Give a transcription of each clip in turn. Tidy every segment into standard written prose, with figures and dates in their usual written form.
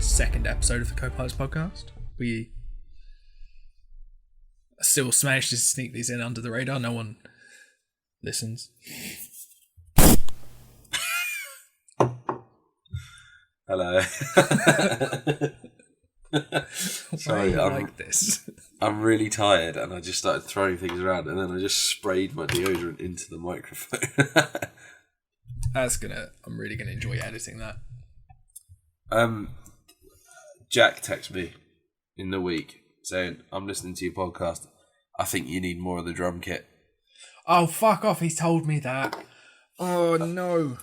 second episode of the Co-Pilots podcast. We still managed to sneak these in under the radar. No one listens. Hello. Sorry, I like this. I'm really tired and I just started throwing things around and then I just sprayed my deodorant into the microphone. I'm really gonna enjoy editing that. Jack texted me in the week saying, I'm listening to your podcast. I think you need more of the drum kit. Oh, fuck off. He's told me that. Oh, no.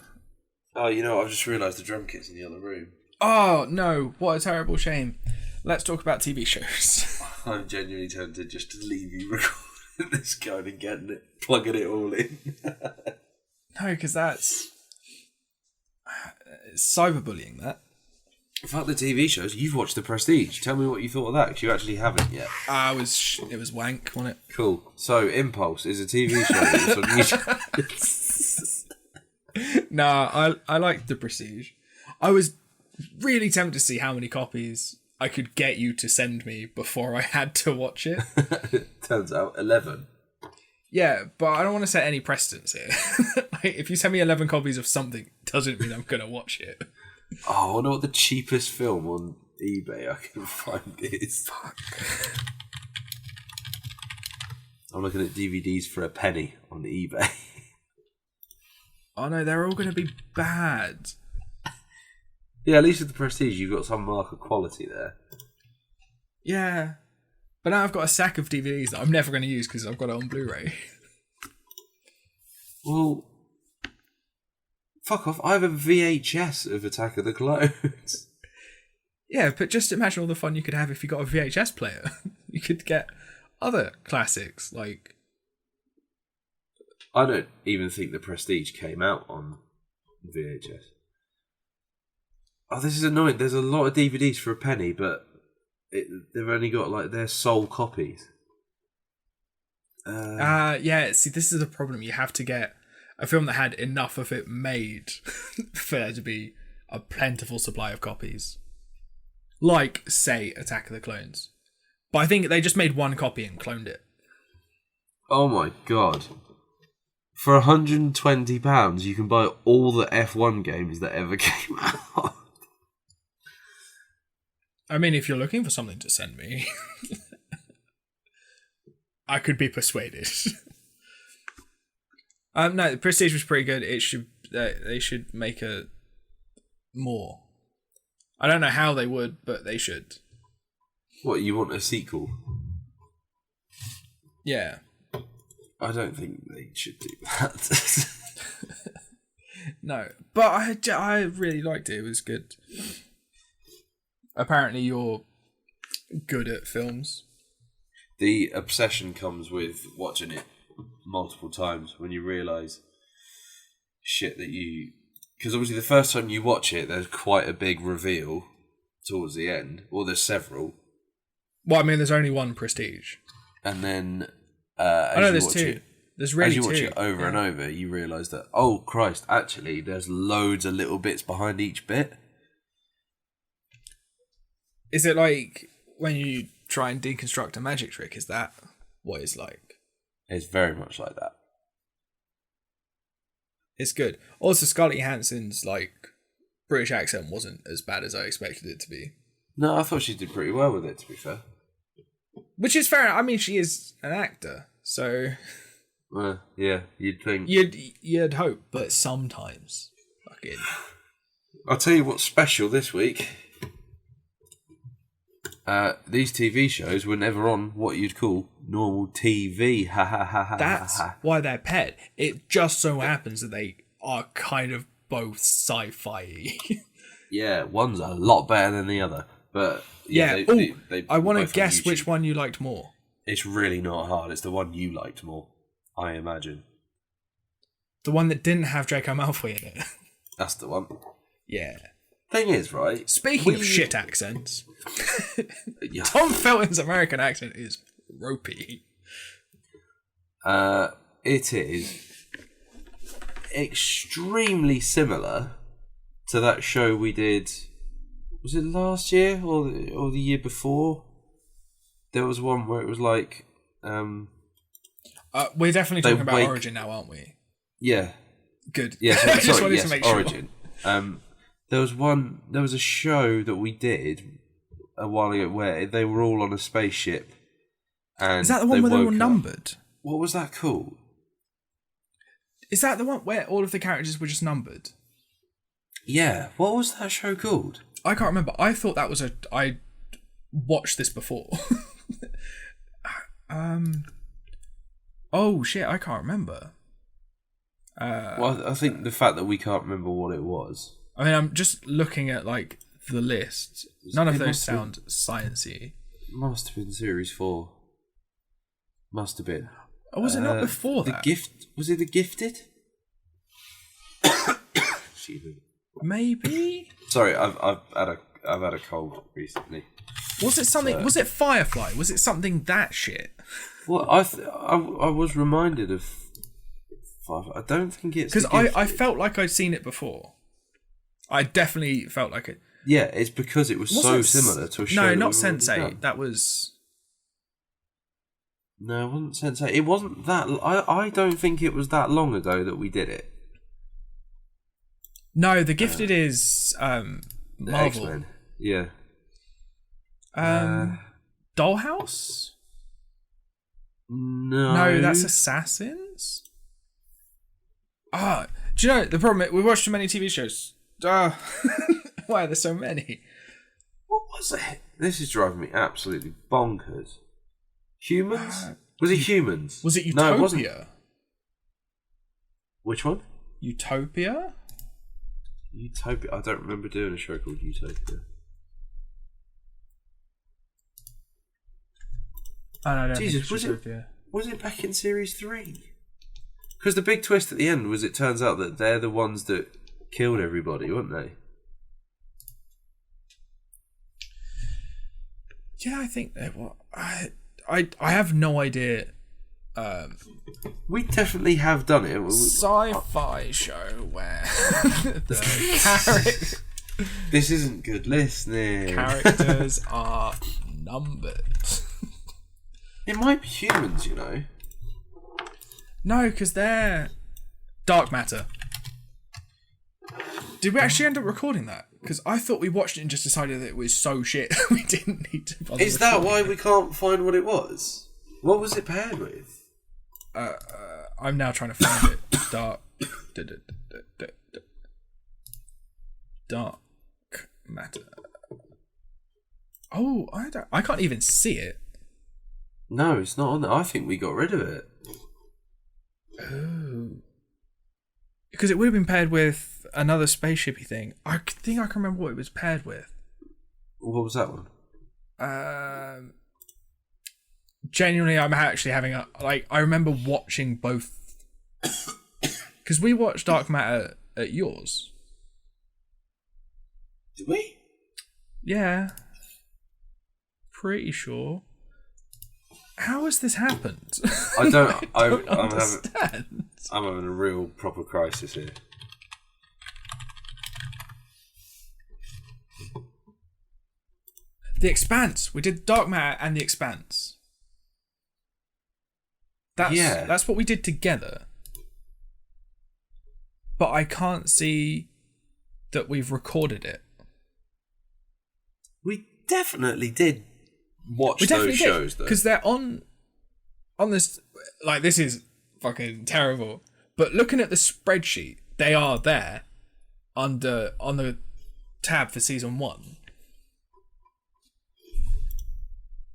Oh, you know, I've just realised the drum kit's in the other room. Oh, no. What a terrible shame. Let's talk about TV shows. I'm genuinely tempted just to leave you recording this, going and getting it, plugging it all in. No, because that's... It's cyberbullying, that. Fuck the TV shows. You've watched The Prestige. Tell me what you thought of that, because you actually haven't yet. It was wank, wasn't it? Cool. So, Impulse is a TV show that was on YouTube. Nah, I liked The Prestige. I was really tempted to see how many copies I could get you to send me before I had to watch it. Turns out 11. Yeah, but I don't want to set any precedents here. Like, if you send me 11 copies of something, doesn't mean I'm going to watch it. Oh, I wonder what the cheapest film on eBay I can find is. Fuck. I'm looking at DVDs for a penny on eBay. Oh no, they're all going to be bad. Yeah, at least with The Prestige, you've got some mark of quality there. Yeah. But now I've got a sack of DVDs that I'm never going to use because I've got it on Blu-ray. Well, fuck off. I have a VHS of Attack of the Clones. Yeah, but just imagine all the fun you could have if you got a VHS player. You could get other classics, like... I don't even think The Prestige came out on VHS. Oh, this is annoying. There's a lot of DVDs for a penny, but they've only got, like, their sole copies. Yeah, see, this is the problem. You have to get a film that had enough of it made for there to be a plentiful supply of copies. Like, say, Attack of the Clones. But I think they just made one copy and cloned it. Oh my god. For £120, you can buy all the F1 games that ever came out. I mean, if you're looking for something to send me, I could be persuaded. No, the Prestige was pretty good. They should make a more. I don't know how they would, but they should. What, you want a sequel? Yeah. I don't think they should do that. No, but I really liked it. It was good. Apparently you're good at films. The obsession comes with watching it multiple times when you realise shit that you... Because obviously the first time you watch it, there's quite a big reveal towards the end. Or there's several. Well, I mean, there's only one Prestige. And then... I know there's two. There's really two. As you watch it over and over, you realise that, oh Christ, actually, there's loads of little bits behind each bit. Is it like when you try and deconstruct a magic trick? Is that what it's like? It's very much like that. It's good. Also, Scarlett Johansson's like British accent wasn't as bad as I expected it to be. No, I thought she did pretty well with it, to be fair. Which is fair. I mean, she is an actor, so... Yeah, you'd think... You'd hope, but sometimes... Fucking... I'll tell you what's special this week. These TV shows were never on what you'd call normal TV. Ha ha ha ha. That's why they're pet. It just so happens that they are kind of both sci-fi. Yeah, one's a lot better than the other. But yeah, they I want to guess which one you liked more. It's really not hard. It's the one you liked more, I imagine. The one that didn't have Draco Malfoy in it. That's the one. Yeah. Thing is, right? Speaking of shit accents, Yeah. Tom Felton's American accent is ropey. It is extremely similar to that show we did Was it last year or the year before? There was one where it was like, we're definitely They talking about wake- Origin now, aren't we? yeah, Good. yeah. I just Sorry, wanted yes, to make sure. Origin. There was a show that we did a while ago where they were all on a spaceship. And Is that the one where they were woke up. numbered? What was that called? Is that the one where all of the characters were just numbered? Yeah, what was that show called? I can't remember. I thought that was I watched this before. Oh shit! I can't remember. Well, I think the fact that we can't remember what it was. I mean, I'm just looking at like the list. None of It those must have sound sciencey. Must have been series 4. Must have been. Oh, was it not before the that? Gift? Was it The Gifted? Excuse me. Maybe. Sorry, I've had a cold recently. Was it something? Was it Firefly? Was it something that shit? Well, I was reminded of. I don't think it's Because The I Gifted. felt like I'd seen it before. I definitely felt like it. Yeah, it's because it was so Wasn't similar to a show. No, that not we've already Sensei. done. That was. No, it wasn't Sensei. It wasn't that. I don't think it was that long ago that we did it. No, The Gifted is The Marvel. X-Men. Yeah. Dollhouse? No. No, that's Assassins. Do you know the problem? We watch too many TV shows. Why are there so many? What was it? This is driving me absolutely bonkers. Humans? Was it Humans? Was it No, Utopia? it wasn't. Which one? Utopia? Utopia. I don't remember doing a show called Utopia. Oh, no, I don't Jesus, think it's Utopia. Was it back in series 3? Because the big twist at the end was it turns out that they're the ones that killed everybody, weren't they? Yeah, I think they were. I have no idea. We definitely have done it. Sci-fi show where the This isn't good listening. characters are numbered. It might be Humans, you know. No, because they're Dark Matter. Did we actually end up recording that? Because I thought we watched it and just decided that it was so shit we didn't need to bother. Is that recording why it. we can't find what it was? What was it paired with? I'm now trying to find it. Dark Matter. Oh, I can't even see it. No, it's not on there. I think we got rid of it. Oh. Because it would have been paired with another spaceshipy thing. I think I can remember what it was paired with. What was that one? Genuinely, I'm actually having a I remember watching both because we watched Dark Matter at yours. Did we? Yeah, pretty sure. How has this happened? I don't. don't I'm understand. having a real proper crisis here. The Expanse. We did Dark Matter and The Expanse. That's what we did together. But I can't see that we've recorded it. We definitely did watch those shows, though. Because they're on this. Like, this is fucking terrible. But looking at the spreadsheet, they are there on the tab for season 1.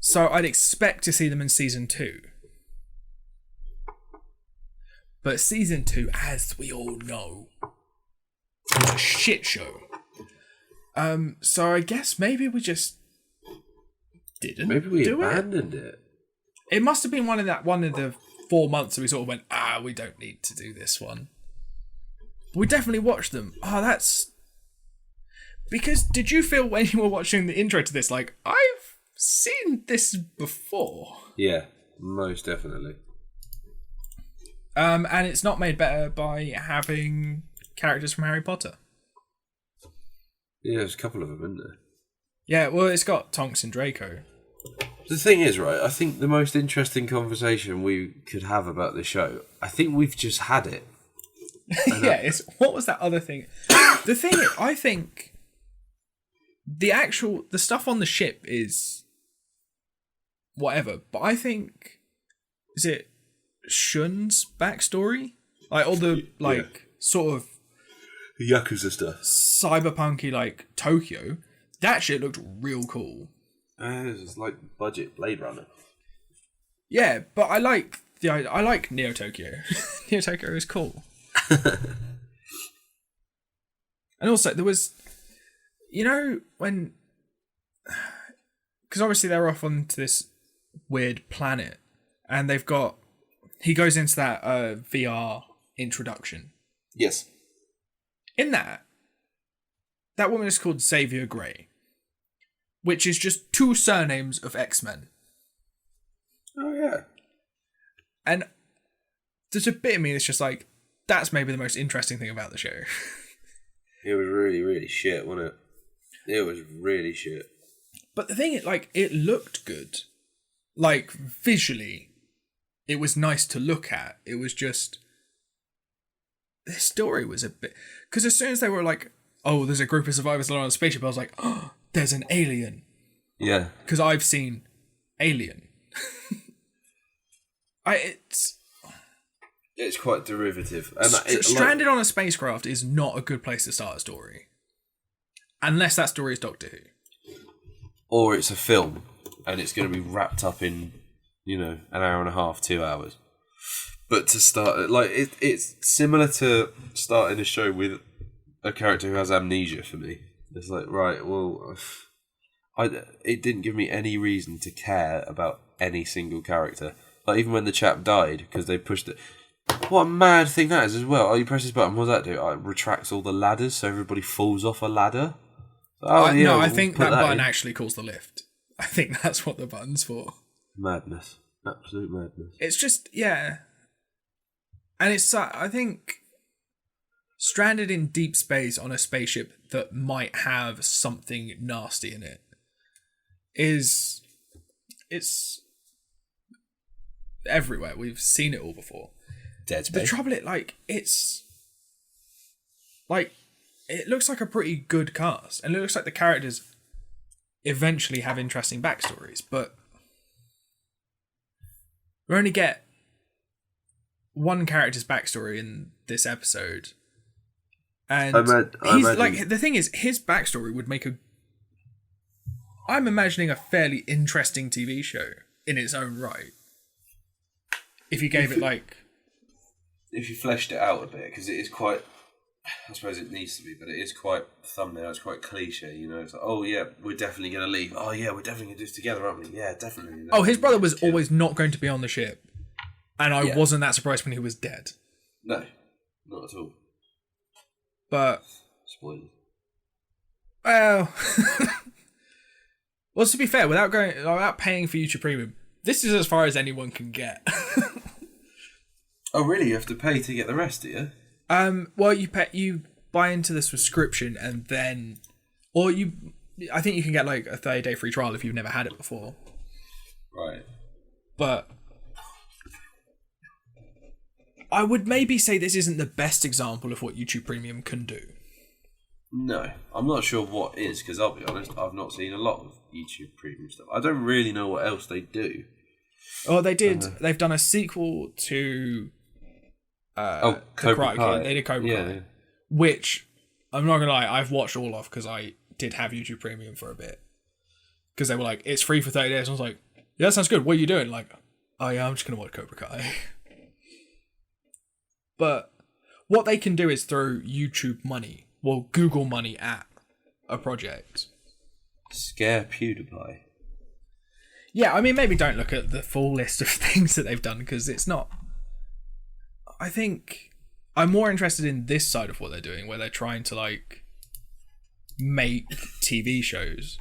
So I'd expect to see them in season 2. But season 2, as we all know, is a shit show. So I guess maybe we just didn't. Maybe we do abandoned it. It must have been one of the 4 months that we sort of went, we don't need to do this one. But we definitely watched them. That's because did you feel when you were watching the intro to this like I've seen this before? Yeah, most definitely. And it's not made better by having characters from Harry Potter. Yeah, there's a couple of them, isn't there? Yeah, well, it's got Tonks and Draco. The thing is, right, I think the most interesting conversation we could have about this show, I think we've just had it. Yeah, what was that other thing? The thing is, I think the stuff on the ship is whatever, but I think, is it Shun's backstory? Like, all the, like, sort of Yakuza stuff. cyberpunky, like, Tokyo, that shit looked real cool. It's like budget Blade Runner. Yeah, but I like Neo Tokyo. Neo Tokyo is cool. And also, there was, when, because obviously they're off onto this weird planet, and he goes into that VR introduction. Yes. In that woman is called Xavier Grey, which is just 2 surnames of X-Men. Oh, yeah. And there's a bit of me that's just like, that's maybe the most interesting thing about the show. It was really, really shit, wasn't it? It was really shit. But the thing is, like, it looked good. Like, visually, it was nice to look at. It was just, the story was a bit... Because as soon as they were like, oh, there's a group of survivors on a spaceship, I was like, oh, there's an alien. Yeah. Because I've seen Alien. It's quite derivative. And Stranded on a spacecraft is not a good place to start a story. Unless that story is Doctor Who. Or it's a film, and it's going to be wrapped up in, an hour and a half, 2 hours. But to start, like, it's similar to starting a show with a character who has amnesia for me. It's like, right, well, it didn't give me any reason to care about any single character. Like, even when the chap died, because they pushed it. What a mad thing that is as well. Oh, you press this button, what does that do? It retracts all the ladders so everybody falls off a ladder. Oh, yeah, no, I think that button actually calls the lift. I think that's what the button's for. Madness. Absolute madness. It's just, yeah. And it's, I think, stranded in deep space on a spaceship that might have something nasty in it it's everywhere. We've seen it all before. Dead Space. The trouble is, it looks like a pretty good cast, and it looks like the characters eventually have interesting backstories, but we only get one character's backstory in this episode, and the thing is, his backstory would make I'm imagining a fairly interesting TV show in its own right. If you gave it if you fleshed it out a bit, because it is quite, I suppose it needs to be, but it is quite thumbnail, it's quite cliche, it's like, oh yeah, we're definitely going to leave. Oh yeah, we're definitely going to do this together, aren't we? Yeah, definitely. Oh, his brother was always not going to be on the ship, and I wasn't that surprised when he was dead. No, not at all. But... Spoilers. Well... Well, to be fair, without paying for YouTube Premium, this is as far as anyone can get. Oh, really? You have to pay to get the rest, do you? Well, you buy into the subscription, and then, I think you can get a 30-day free trial if you've never had it before. Right. But I would maybe say this isn't the best example of what YouTube Premium can do. No, I'm not sure what is, because I'll be honest, I've not seen a lot of YouTube Premium stuff. I don't really know what else they do. Oh, they did. They've done a sequel to Cobra Kai. They did Cobra Kai, which I'm not gonna lie, I've watched all of because I did have YouTube Premium for a bit. Because they were like, it's free for 30 days. And I was like, yeah, that sounds good. What are you doing? Like, oh yeah, I'm just gonna watch Cobra Kai. But what they can do is throw YouTube money, Google money at a project. Scare PewDiePie. Yeah, I mean, maybe don't look at the full list of things that they've done, because it's not... I think I'm more interested in this side of what they're doing, where they're trying to, make TV shows.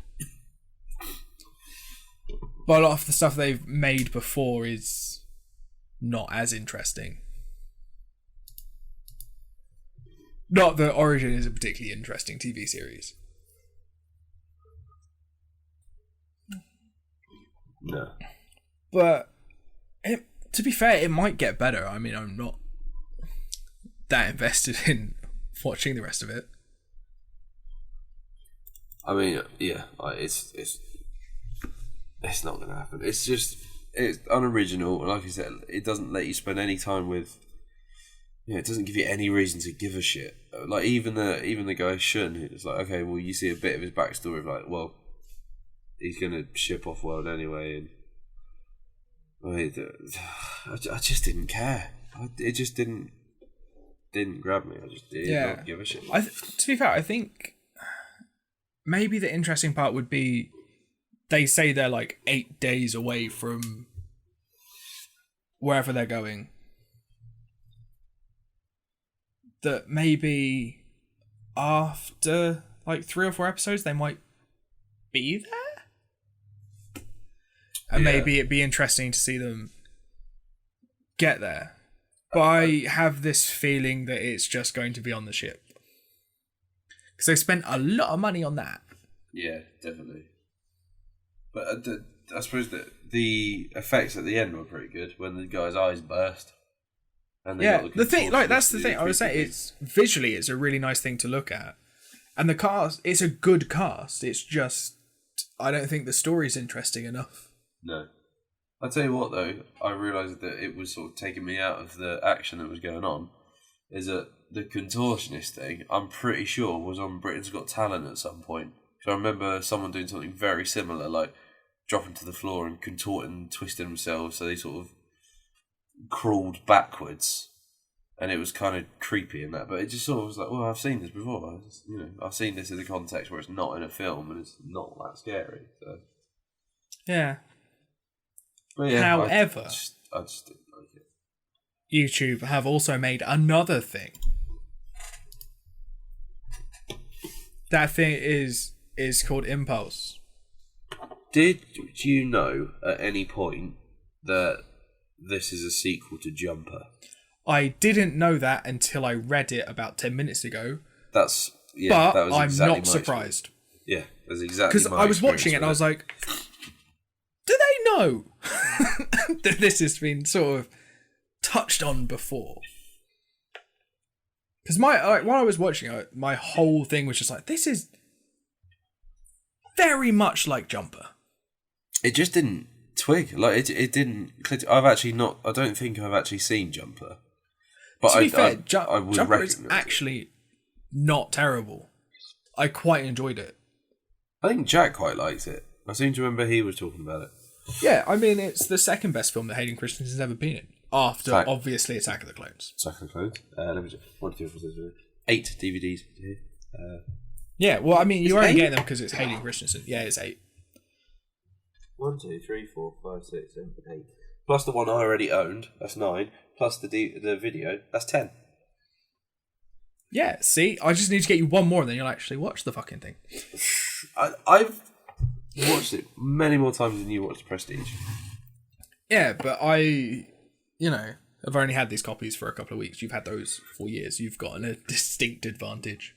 But a lot of the stuff they've made before is not as interesting. Not that Origin is a particularly interesting TV series. No. But to be fair, it might get better. I mean, I'm not that invested in watching the rest of it. I mean, yeah, it's not going to happen. It's unoriginal, and like I said, it doesn't let you spend any time with. It doesn't give you any reason to give a shit. Like even the guy Shun, it's like, okay, well, you see a bit of his backstory of like, well, he's going to ship off world anyway, and I just didn't care. It just didn't grab me. I just did not give a shit. To be fair, I think maybe the interesting part would be they say they're like 8 days away from wherever they're going. That maybe after like 3 or 4 episodes they might be there. And maybe it'd be interesting to see them get there. But I have this feeling that it's just going to be on the ship. Because they spent a lot of money on that. Yeah, definitely. But I suppose that the effects at the end were pretty good when the guy's eyes burst. And the thing, like that's the thing. I would say it's visually, it's a really nice thing to look at, and the cast, it's a good cast. It's just I don't think the story's interesting enough. No, I'll tell you what though. I realised that it was sort of taking me out of the action that was going on. Is that the contortionist thing? I'm pretty sure was on Britain's Got Talent at some point. So I remember someone doing something very similar, like dropping to the floor and contorting, twisting themselves, so they sort of crawled backwards, and it was kind of creepy in that. But it just sort of was like, well, I've seen this before. I've seen this in the context where it's not in a film and it's not that scary. So yeah. But yeah, however, I just didn't like it. YouTube have also made another thing. That thing is called Impulse. Did you know at any point that this is a sequel to Jumper? I didn't know that until I read it about 10 minutes ago. But that was I'm exactly not surprised. Yeah, that's exactly because I was watching it and I was like, do they know that this has been sort of touched on before? Because while I was watching it, my whole thing was just like, this is very much like Jumper. It just didn't twig. Like it didn't click. I don't think I've actually seen Jumper. But to be fair, I would Jumper is recognise actually not terrible. I quite enjoyed it. I think Jack quite liked it. I seem to remember he was talking about it. Yeah, I mean, it's the second best film that Hayden Christensen's ever been in. After, obviously, Attack of the Clones. Attack of the Clones. Let me just... 1, 2, 3, 4, 5, 6, 8 DVDs here. Yeah, well, I mean, you're only getting them because it's Hayden Christensen. Yeah, it's 8. 1, 2, 3, 4, 5, 6, 7, 8. Plus the one I already owned, that's 9. Plus the video, that's 10. Yeah, see? I just need to get you one more and then you'll actually watch the fucking thing. I've watched it many more times than you watched Prestige. Yeah, but I've only had these copies for a couple of weeks. You've had those for years. You've got a distinct advantage.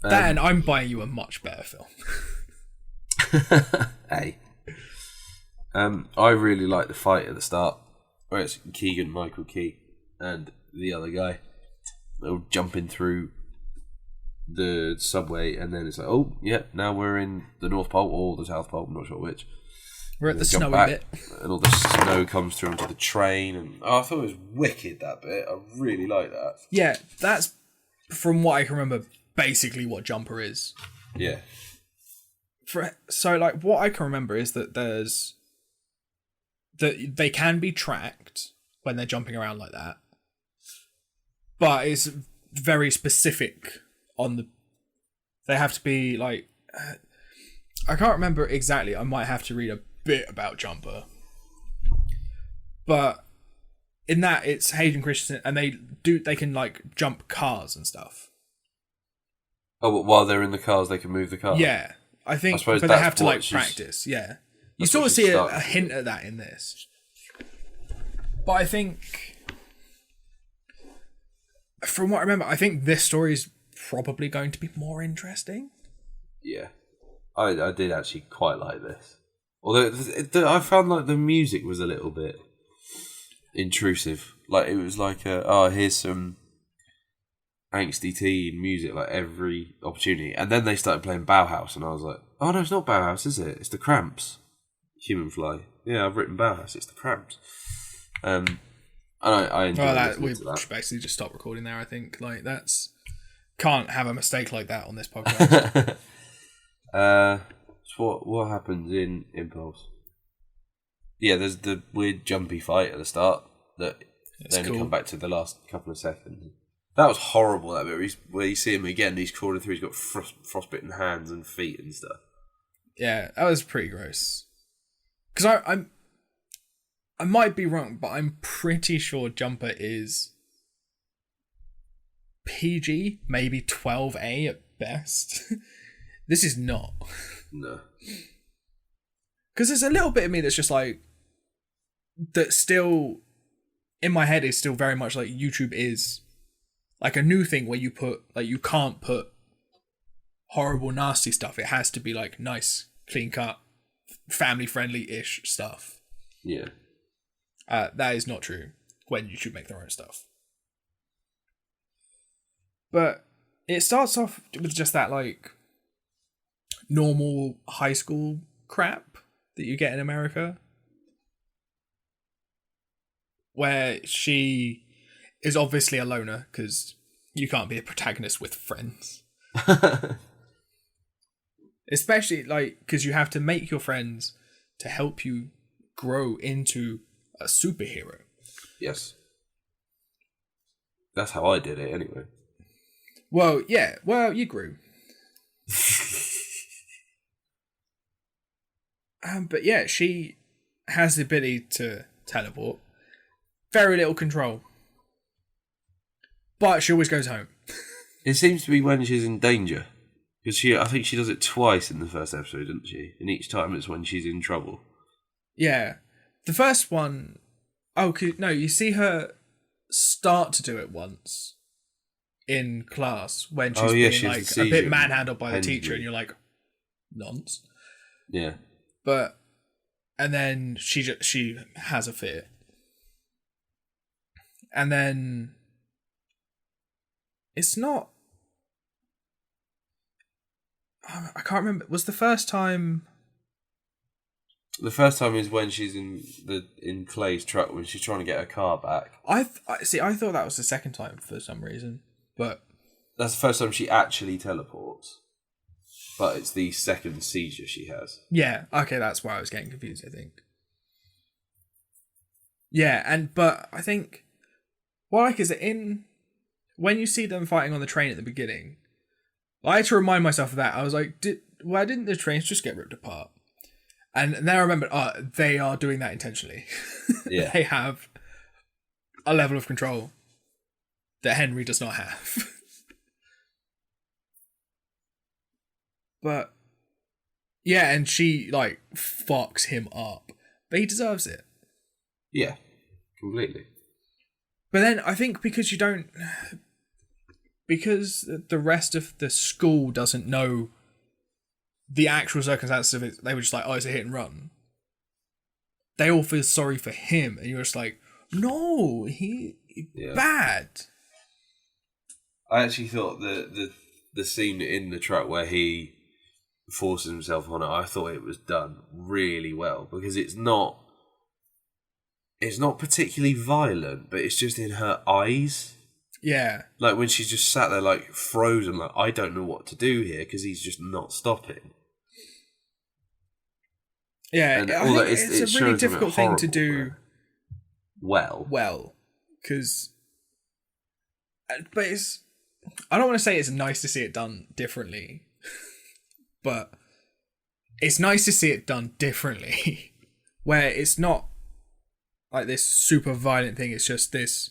And I'm buying you a much better film. Hey. I really like the fight at the start, where it's Keegan-Michael Key and the other guy. They're jumping through the subway, and then it's like, oh, yeah, now we're in the North Pole or the South Pole, I'm not sure which. We're at the snowy bit. And all the snow comes through onto the train, and I thought it was wicked, that bit. I really like that. Yeah, that's, from what I can remember, basically what Jumper is. Yeah. So, like, what I can remember is that that they can be tracked when they're jumping around like that, but it's very specific they have to be like, I can't remember exactly. I might have to read a bit about Jumper, but in that it's Hayden Christensen, and they can like jump cars and stuff. Oh, but while they're in the cars, they can move the car. Yeah, I think, but they have to like practice. Yeah, you sort of see a hint at that in this, but I think, from what I remember, I think this story is probably going to be more interesting. Yeah. I did actually quite like this. Although I found like the music was a little bit intrusive. Like it was like, here's some angsty teen music like every opportunity, and then they started playing Bauhaus, and I was like, oh no, it's not Bauhaus, is it? It's the Cramps. Human Fly. Yeah, I've written Bauhaus. It's the Cramps. And I enjoyed we that. should basically just stop recording there. I think like that's can't have a mistake like that on this podcast. So what happens in Impulse? Yeah, there's the weird jumpy fight at the start that they only come back to the last couple of seconds. That was horrible. That bit where you see him again, he's crawling through. He's got frostbitten hands and feet and stuff. Yeah, that was pretty gross. Because I might be wrong, but I'm pretty sure Jumper is PG, maybe 12A at best. This is not. No. Because there's a little bit of me that's just like, that still, in my head, is still very much like YouTube is like a new thing where you can't put horrible, nasty stuff. It has to be like nice, clean cut, family friendly-ish stuff. Yeah. That is not true when YouTube make their own stuff. But it starts off with just that like normal high school crap that you get in America, where she is obviously a loner because you can't be a protagonist with friends. Especially like because you have to make your friends to help you grow into a superhero. Yes. That's how I did it anyway. Well, yeah. Well, you grew. But yeah, she has the ability to teleport. Very little control. But she always goes home. It seems to be when she's in danger. Because I think she does it twice in the first episode, doesn't she? And each time it's when she's in trouble. Yeah. The first one... Oh, no, you see her start to do it once in class when she's being like a bit manhandled by the teacher, and you're like, nonce. Yeah. But... And then she has a fit. And then... It's not... I can't remember. Was the first time... The first time is when she's in Clay's truck when she's trying to get her car back. I thought that was the second time for some reason, but that's the first time she actually teleports. But it's the second seizure she has. Yeah, okay, that's why I was getting confused, I think. Yeah, but I think is it when you see them fighting on the train at the beginning, I had to remind myself of that. I was like, why didn't the trains just get ripped apart? And then I remembered, they are doing that intentionally. Yeah. They have a level of control that Henry does not have. But, yeah, and she, like, fucks him up. But he deserves it. Yeah, completely. But then I think because the rest of the school doesn't know the actual circumstances of it, they were just like, it's a hit and run. They all feel sorry for him, and you're just like, no, bad. I actually thought the scene in the truck where he forces himself on it, I thought it was done really well, because it's not particularly violent, but it's just in her eyes. Yeah. Like when she's just sat there like frozen, like I don't know what to do here because he's just not stopping. Yeah, I think it's a really difficult thing to do well. Because... But I don't want to say it's nice to see it done differently, but it's nice to see it done differently, where it's not like this super violent thing, it's just this...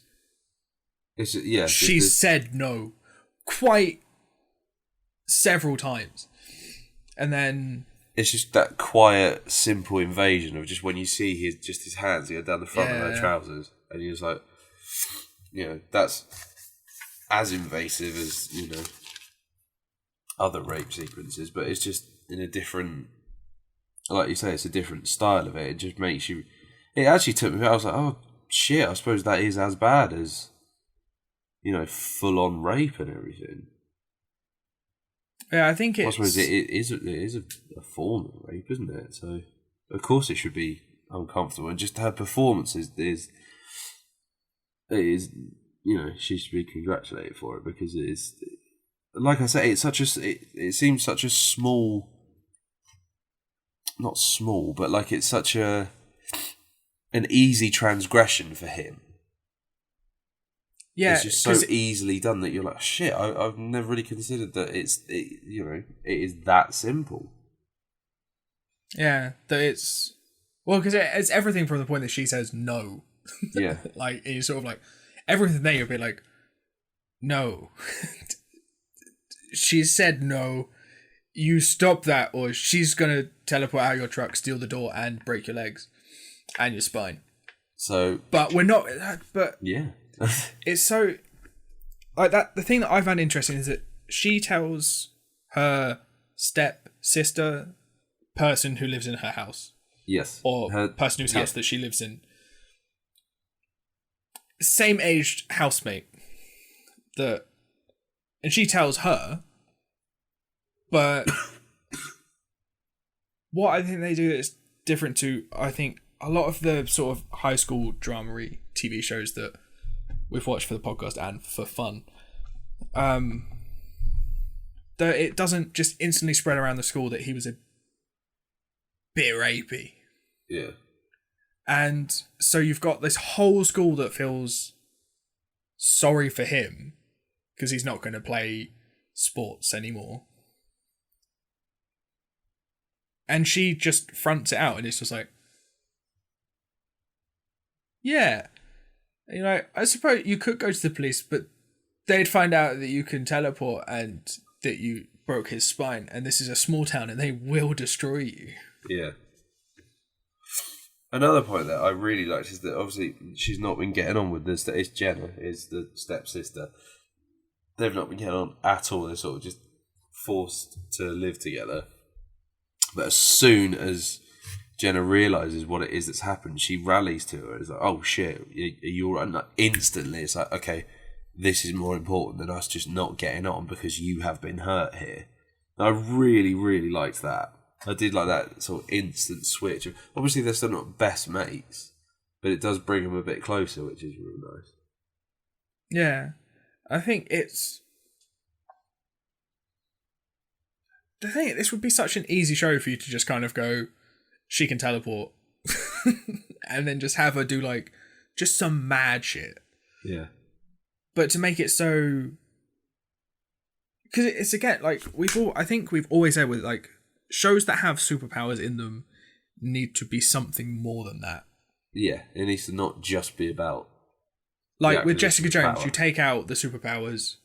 She said no quite several times. And then... It's just that quiet, simple invasion of just when you see his hands go down the front of her trousers, and you're just like, that's as invasive as, other rape sequences, but it's in a different, like you say, it's a different style of it. It just makes you. It actually took me. I was like, oh shit! I suppose that is as bad as, full on rape and everything. Yeah, I think it's. I suppose it is a form of rape, isn't it? So of course it should be uncomfortable, and just her performance is she should be congratulated for it, because it is, like I say, it's it seems such a small, not small, but like it's such an easy transgression for him. Yeah, it's just so easily done that you're like, shit, I've never really considered that it is that simple. Yeah, that it's, well, because it's everything from the point that she says no. Yeah. Like, it's sort of like, everything there you'll be like, no. She said no. You stop that, or she's going to teleport out of your truck, steal the door, and break your legs and your spine. So. But we're not, but. Yeah. It's so, like, that. The thing that I found interesting is that she tells her step-sister person who lives in her house. Yes. Or her person whose house that she lives in. Same aged housemate. And she tells her, but what I think they do is different to, I think, a lot of the sort of high school drama-y TV shows that we've watched for the podcast and for fun. That it doesn't just instantly spread around the school that he was a bit rapey. Yeah. And so you've got this whole school that feels sorry for him because he's not going to play sports anymore. And she just fronts it out, and it's just like, yeah, I suppose you could go to the police, but they'd find out that you can teleport and that you broke his spine, and this is a small town, and they will destroy you. Yeah. Another point that I really liked is that obviously she's not been getting on with this. That is Jenna, is the stepsister. They've not been getting on at all. They're sort of just forced to live together. But as soon as Jenna realises what it is that's happened, she rallies to her. It's like, oh shit, you're all right. And like, instantly, it's like, okay, this is more important than us just not getting on because you have been hurt here. And I really, really liked that. I did like that sort of instant switch. Obviously, they're still not best mates, but it does bring them a bit closer, which is really nice. Yeah, I think it's... The thing, this would be such an easy show for you to just kind of go, she can teleport, and then just have her do, like, just some mad shit. Yeah. But to make it so... Because it's, again, like, I think we've always said with, like, shows that have superpowers in them need to be something more than that. Yeah, it needs to not just be about... Like, with Jessica Jones, you take out the superpowers,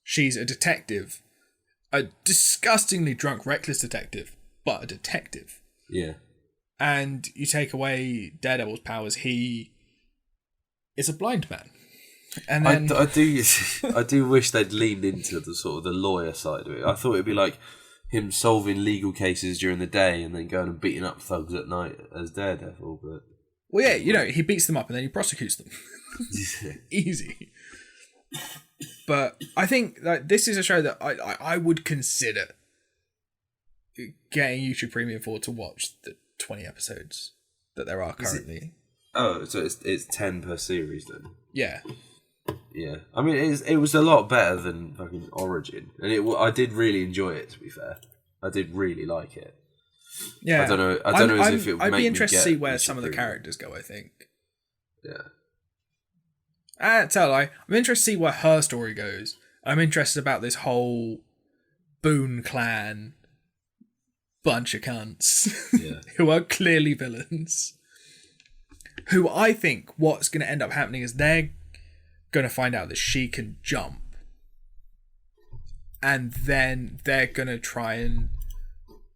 she's a detective. A disgustingly drunk, reckless detective, but a detective. Yeah. And you take away Daredevil's powers, he is a blind man. And then I do wish they'd leaned into the sort of the lawyer side of it. I thought it'd be like him solving legal cases during the day and then going and beating up thugs at night as Daredevil. But well, yeah, he beats them up and then he prosecutes them. Easy. But I think like this is a show that I would consider getting YouTube Premium for to watch the 20 episodes that there are currently. So it's 10 per series then? Yeah. Yeah. I mean, it was a lot better than fucking Origin. And I did really enjoy it, to be fair. I did really like it. Yeah. I don't know as if it would I'd make be interested me to get see where some of the Premium. characters go, I think. Yeah. I'm interested to see where her story goes. I'm interested about this whole Boone clan bunch of cunts who are clearly villains. Who I think what's going to end up happening is they're going to find out that she can jump. And then they're going to try and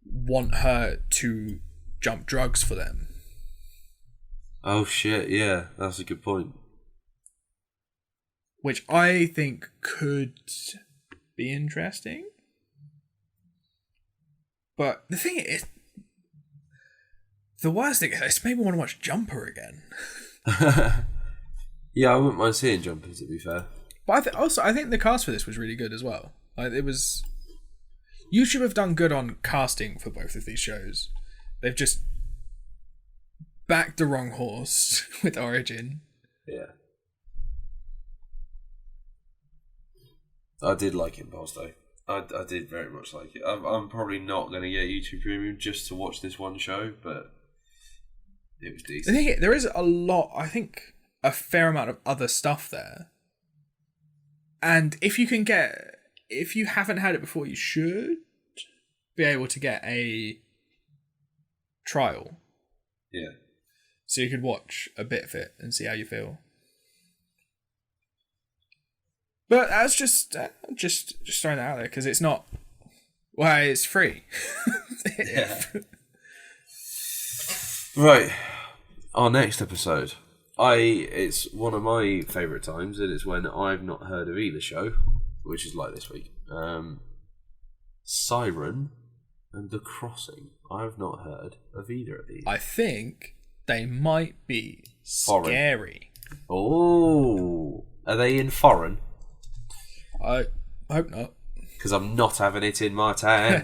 want her to jump drugs for them. Oh shit, yeah, that's a good point. Which I think could be interesting. But the thing is, the worst thing is, it's made me want to watch Jumper again. Yeah, I wouldn't mind seeing Jumper, to be fair. But I think the cast for this was really good as well. Like, it was. YouTube have done good on casting for both of these shows. They've just backed the wrong horse with Origin. Yeah. I did like Impulse, though. I did very much like it. I'm probably not going to get YouTube Premium just to watch this one show, but it was decent. I think there is a fair amount of other stuff there. And if you haven't had it before, you should be able to get a trial. Yeah. So you could watch a bit of it and see how you feel. But that's just throwing that out there because it's not. Well, it's free. Yeah. Right. Our next episode. It's one of my favourite times, and it's when I've not heard of either show, which is like this week. Siren and The Crossing. I've not heard of either of these. I think they might be scary. Oh, are they in foreign? I hope not. Because I'm not having it in my town.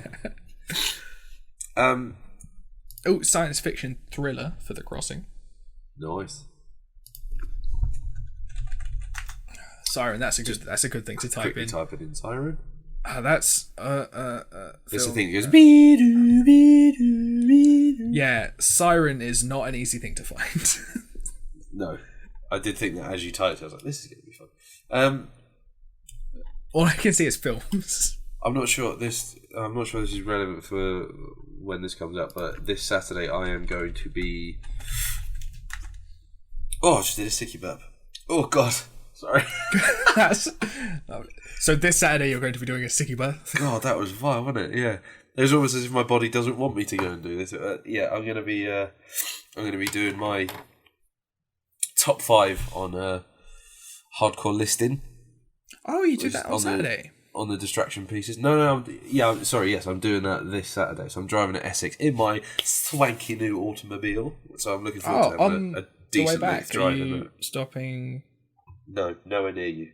Science fiction thriller for The Crossing. Nice. Siren. That's a good thing to type in. Type it in Siren. That's It's the film. thing that goes be-doo, be-doo, be-doo. Yeah, Siren is not an easy thing to find. No, I did think that as you typed, I was like, "This is going to be fun." All I can see is films. I'm not sure this is relevant for when this comes out, but this Saturday I am going to be. Oh, I just did a sticky burp. Oh God, sorry. So this Saturday you're going to be doing a sticky bath. God, that was vile, wasn't it? Yeah, it was almost as if my body doesn't want me to go and do this. Yeah, I'm gonna be doing my top 5 on hardcore listing. Oh, you did that on Saturday? On the distraction pieces. No, I'm doing that this Saturday. So I'm driving to Essex in my swanky new automobile. So I'm looking forward to having a decent length drive. Are you stopping? No, nowhere near you.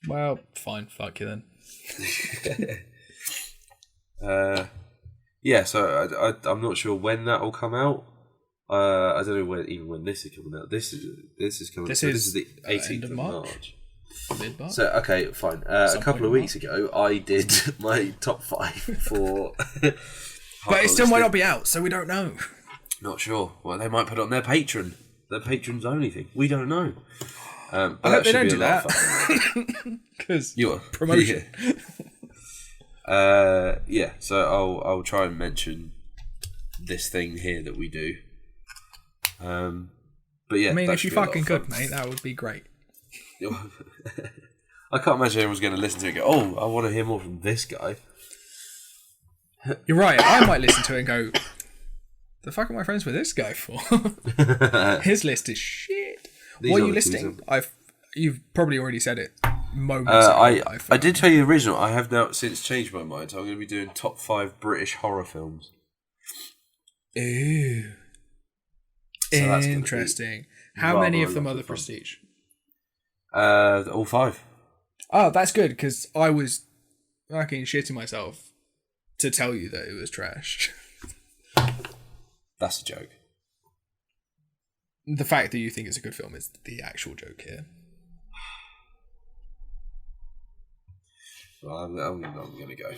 Well, fine. Fuck you then. Yeah, so I'm not sure when that will come out. I don't know when this is coming out. This is coming. This is the 18th of March. Mid-March? So okay, fine. A couple of weeks ago, I did my top 5 for. But it still might not be out, so we don't know. Not sure. Well, they might put it on their Patreon. Their Patreon's only thing. We don't know. But I hope they don't do that. Because promotion. Yeah. So I'll try and mention this thing here that we do. But yeah, I mean, if you fucking could, mate, that would be great. I can't imagine anyone's going to listen to it and go, "Oh, I want to hear more from this guy." You're right. I might listen to it and go, "The fuck am I friends with this guy for?" His list is shit. What are you listing? You've probably already said it. Moments ago, I did tell you the original. I have now since changed my mind. So I'm going to be doing top 5 British horror films. Ooh. So interesting. How many of them are the Prestige? All 5. Oh, that's good, because I was fucking shitting myself to tell you that it was trash. That's a joke. The fact that you think it's a good film is the actual joke here. Well, I'm going to go.